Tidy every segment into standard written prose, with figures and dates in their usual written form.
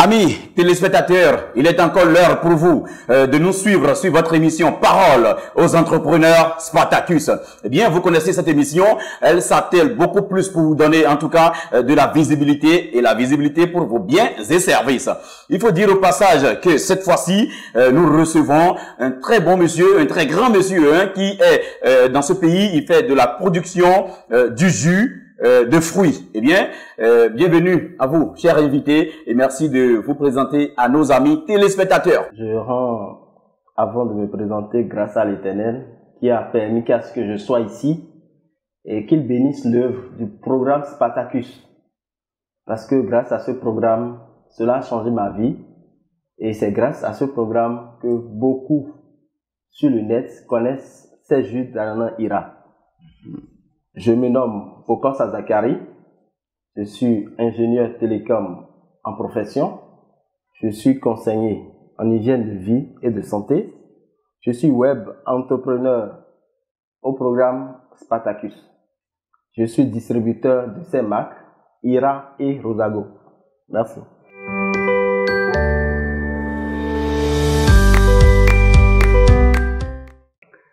Amis téléspectateurs, il est encore l'heure pour vous de nous suivre sur votre émission Parole aux entrepreneurs Spartacus. Eh bien, vous connaissez cette émission, elle s'attelle beaucoup plus pour vous donner en tout cas de la visibilité et la visibilité pour vos biens et services. Il faut dire au passage que cette fois-ci, nous recevons un très bon monsieur, un très grand monsieur qui est dans ce pays, il fait de la production du jus de fruits. Eh bien, bienvenue à vous, chers invités, et merci de vous présenter à nos amis téléspectateurs. Je rends, avant de me présenter, grâce à l'Éternel, qui a permis qu'à ce que je sois ici, et qu'il bénisse l'œuvre du programme Spartacus. Parce que grâce à ce programme, cela a changé ma vie, et c'est grâce à ce programme que beaucoup sur le net connaissent ces jus d'ananas Ira. Je me nomme Okansa Zakari, je suis ingénieur télécom en profession, je suis conseiller en hygiène de vie et de santé, je suis web entrepreneur au programme Spartacus, je suis distributeur de ces marques Ira et Rosago. Merci.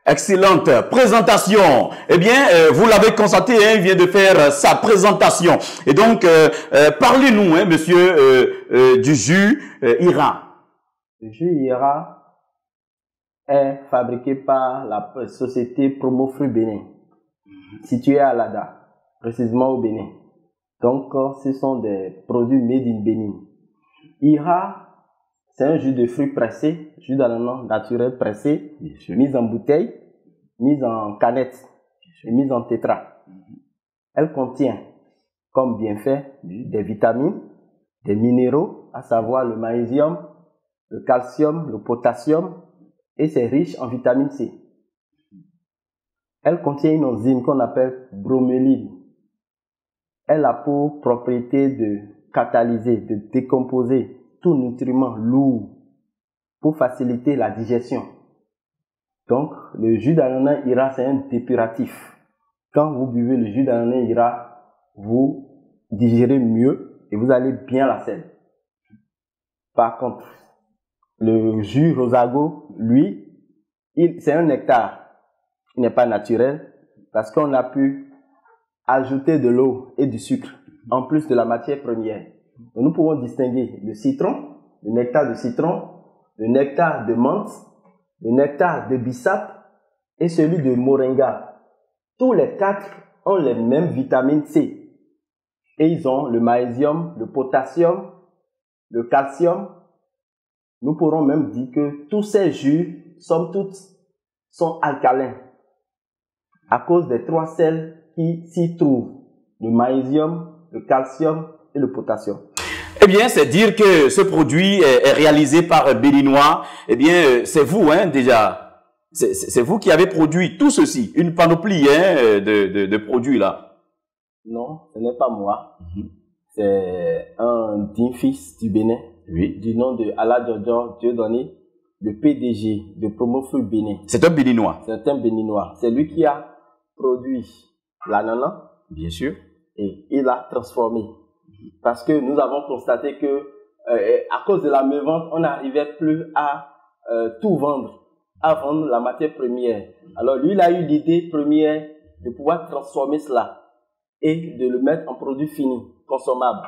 Excellente présentation. Eh bien, vous l'avez constaté, il vient de faire sa présentation. Et donc, parlez-nous, monsieur, du jus Ira. Le jus Ira est fabriqué par la société Promo Fruits Bénin, située à Lada, précisément au Bénin. Donc, ce sont des produits made in Bénin. Ira, c'est un jus de fruits pressé, jus d'ananas naturel pressé, mis en bouteille, mis en canette et mis en tétra. Elle contient comme bienfait des vitamines, des minéraux, à savoir le magnésium, le calcium, le potassium, et c'est riche en vitamine C. Elle contient une enzyme qu'on appelle broméline. Elle a pour propriété de catalyser, de décomposer tout nutriment lourd pour faciliter la digestion. Donc, le jus d'ananas Ira, c'est un dépuratif. Quand vous buvez le jus d'ananas Ira, vous digérez mieux et vous allez bien la selle. Par contre, le jus Rosago, lui, c'est un nectar. Il n'est pas naturel parce qu'on a pu ajouter de l'eau et du sucre en plus de la matière première. Donc, nous pouvons distinguer le citron, le nectar de citron, le nectar de menthe, le nectar de bissap et celui de moringa. Tous les quatre ont les mêmes vitamines C. Et ils ont le magnésium, le potassium, le calcium. Nous pourrons même dire que tous ces jus, somme toute, sont alcalins à cause des trois sels qui s'y trouvent, le magnésium, le calcium et le potassium. Eh bien, c'est dire que ce produit est réalisé par Béninois. Eh bien, c'est vous, déjà. C'est vous qui avez produit tout ceci, une panoplie de produits là. Non, ce n'est pas moi. C'est un digne fils du Bénin, du nom de Aladjojo Dieudonné, le PDG de Promo Fruits Bénin. C'est un Béninois. C'est un Béninois. C'est lui qui a produit l'ananas. Bien sûr. Et il l'a transformé. Parce que nous avons constaté que à cause de la mévente, on n'arrivait plus à tout vendre, à vendre la matière première. Alors lui, il a eu l'idée première de pouvoir transformer cela et de le mettre en produit fini, consommable.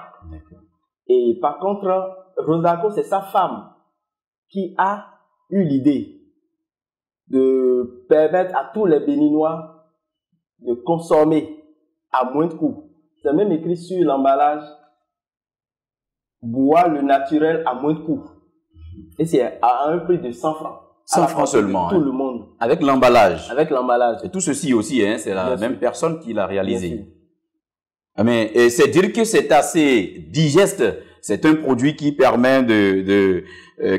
Et par contre, Rosago, c'est sa femme qui a eu l'idée de permettre à tous les Béninois de consommer à moins de coût. C'est même écrit sur l'emballage, boire le naturel à moins de coût. Et c'est à un prix de 100 francs. 100 francs seulement. Tout le monde. Avec l'emballage. Avec l'emballage. Et tout ceci aussi, c'est la même personne qui l'a réalisé. Ah, mais c'est dire que c'est assez digeste. C'est un produit qui permet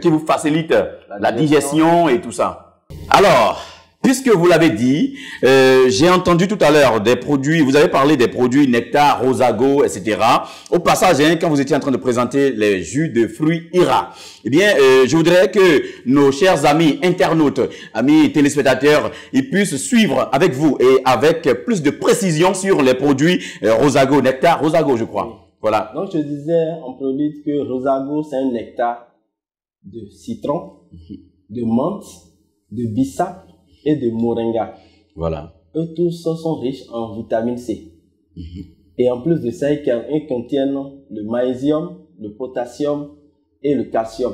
qui vous facilite la digestion et tout ça. Alors, puisque vous l'avez dit, j'ai entendu tout à l'heure des produits, vous avez parlé des produits nectar, Rosago, etc. Au passage, quand vous étiez en train de présenter les jus de fruits Ira, eh bien, je voudrais que nos chers amis internautes, amis téléspectateurs, ils puissent suivre avec vous et avec plus de précision sur les produits Rosago, nectar, Rosago, je crois. Voilà. Donc, je disais en prélude que Rosago, c'est un nectar de citron, de menthe, de bissap et de moringa. Voilà. Eux tous sont riches en vitamine C. Et en plus de ça, ils contiennent le magnésium, le potassium et le calcium.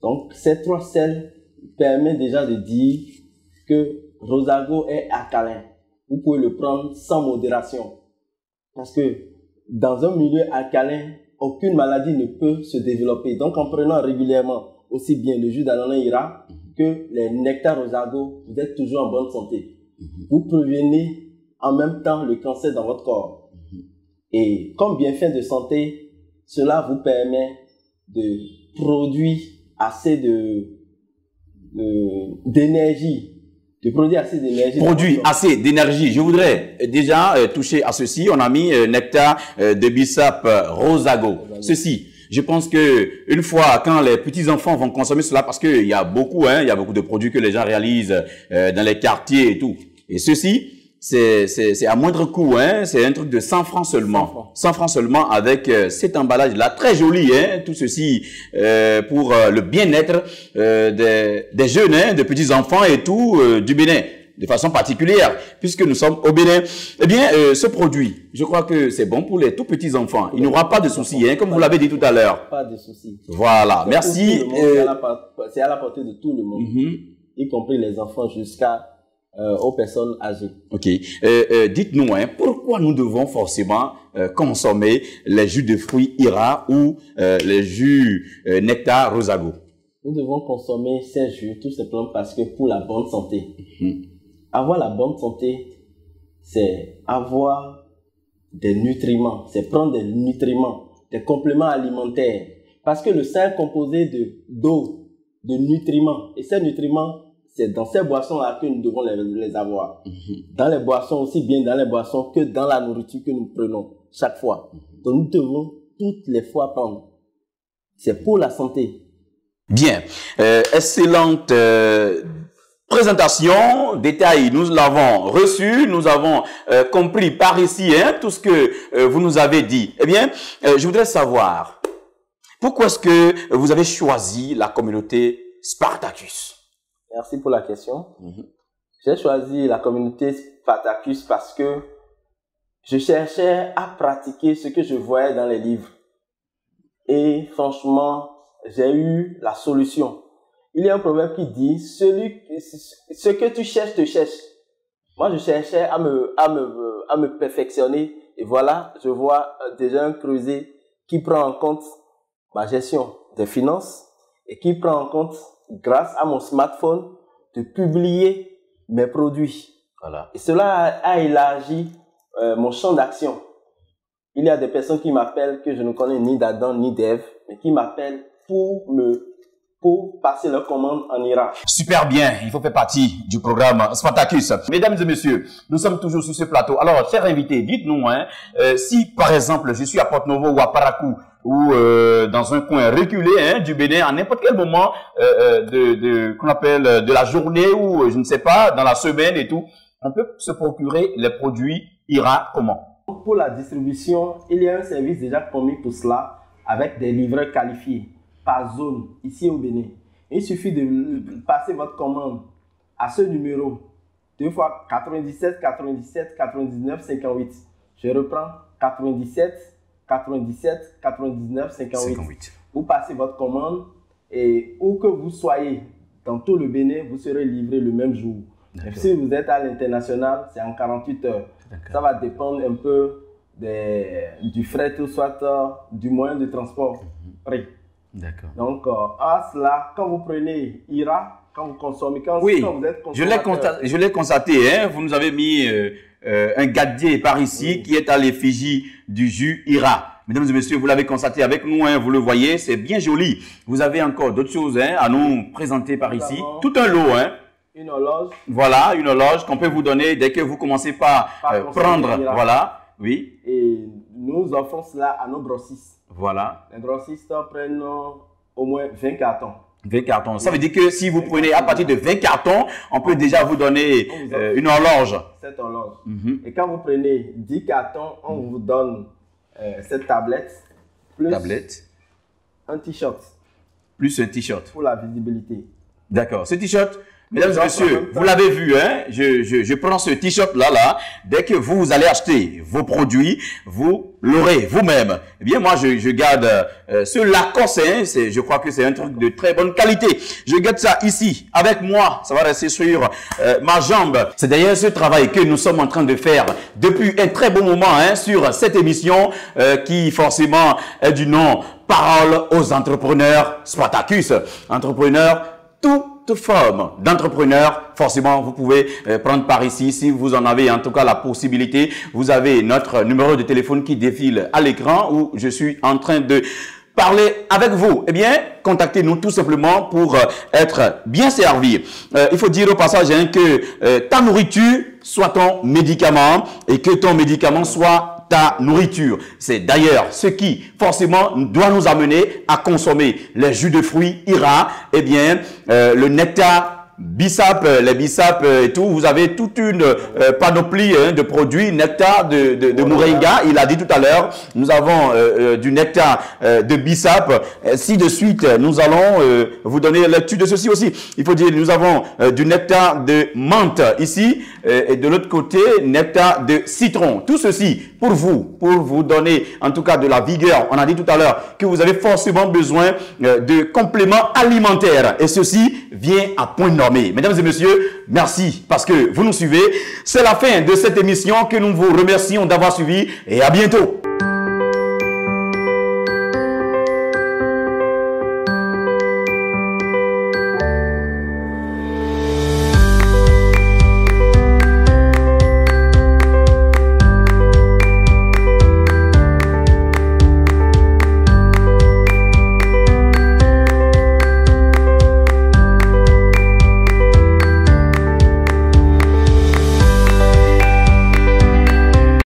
Donc, ces trois sels permettent déjà de dire que Rosago est alcalin. Vous pouvez le prendre sans modération. Parce que dans un milieu alcalin, aucune maladie ne peut se développer. Donc, en prenant régulièrement aussi bien le jus d'ananas ira que les nectars Rosago, vous êtes toujours en bonne santé. Vous prévenez en même temps le cancer dans votre corps. Et comme bienfait de santé, cela vous permet de produire assez d'énergie. De produire assez d'énergie. Produit assez d'énergie. Je voudrais déjà toucher à ceci. On a mis nectar de bissap Rosago. Ceci, je pense que une fois, quand les petits enfants vont consommer cela, parce qu'il y a beaucoup, il y a beaucoup de produits que les gens réalisent dans les quartiers et tout. Et ceci, c'est à moindre coût, c'est un truc de 100 francs seulement. 100 francs seulement avec cet emballage-là, très joli, tout ceci pour le bien-être des jeunes, des petits-enfants et tout du Bénin, de façon particulière, puisque nous sommes au Bénin. Eh bien, ce produit, je crois que c'est bon pour les tout petits-enfants. Il n'y aura pas de soucis, comme vous l'avez dit tout à l'heure. Pas de soucis. Voilà, merci. C'est à la portée de tout le monde, y compris les enfants jusqu'à aux personnes âgées. Ok. Dites-nous, pourquoi nous devons forcément consommer les jus de fruits Ira ou les jus nectar Rosago? Nous devons consommer ces jus tout simplement parce que pour la bonne santé. Avoir la bonne santé, c'est avoir des nutriments, c'est prendre des nutriments, des compléments alimentaires. Parce que le sang est composé d'eau, de nutriments. Et ces nutriments, c'est dans ces boissons-là que nous devons les avoir. Dans les boissons, aussi bien dans les boissons que dans la nourriture que nous prenons chaque fois. Donc nous devons toutes les fois prendre. C'est pour la santé. Bien. Excellente présentation, détail, nous l'avons reçu, nous avons compris par ici tout ce que vous nous avez dit. Eh bien, je voudrais savoir, pourquoi est-ce que vous avez choisi la communauté Spartacus? Merci pour la question. J'ai choisi la communauté Spartacus parce que je cherchais à pratiquer ce que je voyais dans les livres. Et franchement, j'ai eu la solution. Il y a un proverbe qui dit, ce que tu cherches te cherche. Moi, je cherchais à me perfectionner. Et voilà, je vois déjà un creuset qui prend en compte ma gestion des finances et qui prend en compte, grâce à mon smartphone, de publier mes produits. Voilà. Et cela a élargi mon champ d'action. Il y a des personnes qui m'appellent, que je ne connais ni d'Adam ni d'Ève, mais qui m'appellent pour passer leur commande en Irak. Super bien, il faut faire partie du programme Spartacus. Mesdames et messieurs, nous sommes toujours sur ce plateau. Alors, chers invités, dites-nous, si par exemple, je suis à Porto-Novo ou à Parakou, ou dans un coin reculé du Bénin, à n'importe quel moment qu'on appelle de la journée ou je ne sais pas, dans la semaine et tout, on peut se procurer les produits Ira comment? Pour la distribution, il y a un service déjà commis pour cela avec des livreurs qualifiés par zone ici au Bénin. Il suffit de passer votre commande à ce numéro 2 fois 97 97 99 58. Je reprends 97 97 99 58. Vous passez votre commande et où que vous soyez dans tout le Bénin, vous serez livré le même jour. Si vous êtes à l'international, c'est en 48 heures. Ça va dépendre un peu du fret ou soit du moyen de transport pris. D'accord. Donc, à cela, quand vous prenez Ira, quand vous consommez, quand vous êtes consommateur. Je l'ai constaté, vous nous avez mis un gadget par ici qui est à l'effigie du jus Ira. Mesdames et messieurs, vous l'avez constaté avec nous, vous le voyez, c'est bien joli. Vous avez encore d'autres choses à nous présenter par ici. Tout un lot, Une horloge. Voilà, une horloge qu'on peut vous donner dès que vous commencez par prendre. Voilà, oui. Et nous offrons cela à nos grossistes. Voilà. Les grossistes prennent au moins 20 cartons. 20 cartons. Ça veut dire que si vous prenez à partir de 20 cartons, on peut déjà vous donner une horloge. Cette horloge. Et quand vous prenez 10 cartons, on vous donne cette tablette, plus un t-shirt. Plus un t-shirt. Pour la visibilité. D'accord. Ce t-shirt, mesdames et messieurs, vous l'avez vu, hein? Je prends ce t-shirt là. Dès que vous allez acheter vos produits, vous l'aurez vous-même. Eh bien, moi, je garde ce Lacoste, hein? Je crois que c'est un truc de très bonne qualité. Je garde ça ici, avec moi. Ça va rester sur ma jambe. C'est d'ailleurs ce travail que nous sommes en train de faire depuis un très bon moment, hein, sur cette émission qui, forcément, est du nom Parole aux entrepreneurs Spartacus. Entrepreneurs, toute forme d'entrepreneur, forcément, vous pouvez prendre part ici. Si vous en avez en tout cas la possibilité, vous avez notre numéro de téléphone qui défile à l'écran où je suis en train de parler avec vous. Eh bien, contactez-nous tout simplement pour être bien servi. Il faut dire au passage hein, que ta nourriture soit ton médicament et que ton médicament soit ta nourriture. C'est d'ailleurs ce qui forcément doit nous amener à consommer les jus de fruits IRA, eh bien le nectar Bissap, les Bissap et tout, vous avez toute une panoplie hein, de produits, nectar de Moringa, il a dit tout à l'heure, nous avons du nectar de Bissap, ainsi de suite, nous allons vous donner lecture de ceci aussi. Il faut dire, nous avons du nectar de menthe ici, et de l'autre côté, nectar de citron. Tout ceci pour vous donner en tout cas de la vigueur. On a dit tout à l'heure que vous avez forcément besoin de compléments alimentaires, et ceci vient à point nommé. Mesdames et messieurs, merci parce que vous nous suivez. C'est la fin de cette émission que nous vous remercions d'avoir suivi et à bientôt.